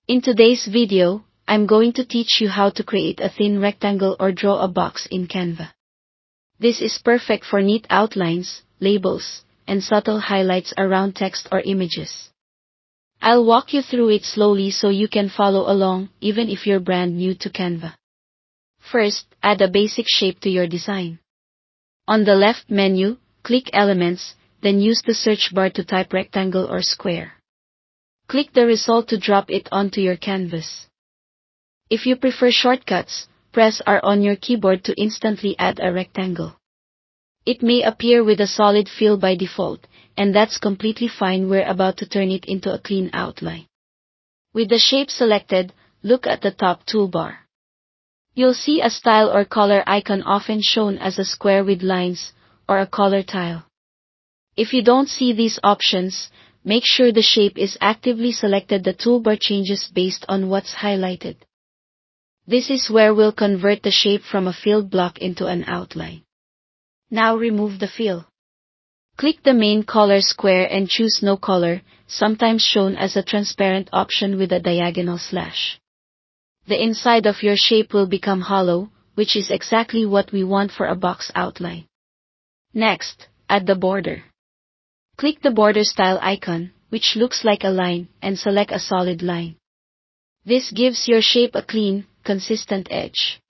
In today's video, I'm going to teach you how to create a thin rectangle or draw a box in Canva. This is perfect for neat outlines, labels, and subtle highlights around text or images. I'll walk you through it slowly so you can follow along, even if you're brand new to Canva. First, add a basic shape to your design. On the left menu, click Elements, then use the search bar to type rectangle or square. Click the result to drop it onto your canvas. If you prefer shortcuts, press R on your keyboard to instantly add a rectangle. It may appear with a solid feel by default, and that's completely fine. We're about to turn it into a clean outline. With the shape selected, look at the top toolbar. You'll see a style or color icon often shown as a square with lines, or a color tile. If you don't see these options, make sure the shape is actively selected. The toolbar changes based on what's highlighted. This is where we'll convert the shape from a filled block into an outline. Now remove the fill. Click the main color square and choose No Color, sometimes shown as a transparent option with a diagonal slash. The inside of your shape will become hollow, which is exactly what we want for a box outline. Next, add the border. Click the border style icon, which looks like a line, and select a solid line. This gives your shape a clean, consistent edge.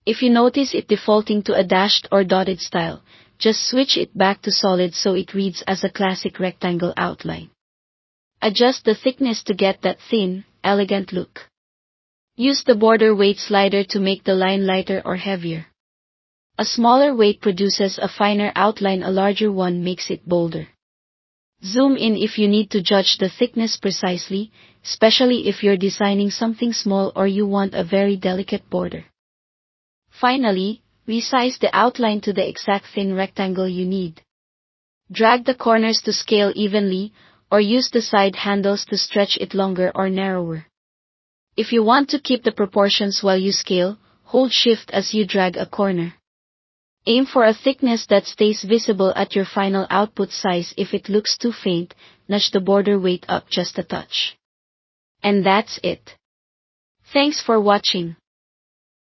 If you notice it defaulting to a dashed or dotted style, just switch it back to solid so it reads as a classic rectangle outline. Adjust the thickness to get that thin, elegant look. Use the border weight slider to make the line lighter or heavier. A smaller weight produces a finer outline, a larger one makes it bolder. Zoom in if you need to judge the thickness precisely, especially if you're designing something small or you want a very delicate border. Finally, resize the outline to the exact thin rectangle you need. Drag the corners to scale evenly, or use the side handles to stretch it longer or narrower. If you want to keep the proportions while you scale, hold Shift as you drag a corner. Aim for a thickness that stays visible at your final output size. If it looks too faint, nudge the border weight up just a touch. And that's it. Thanks for watching.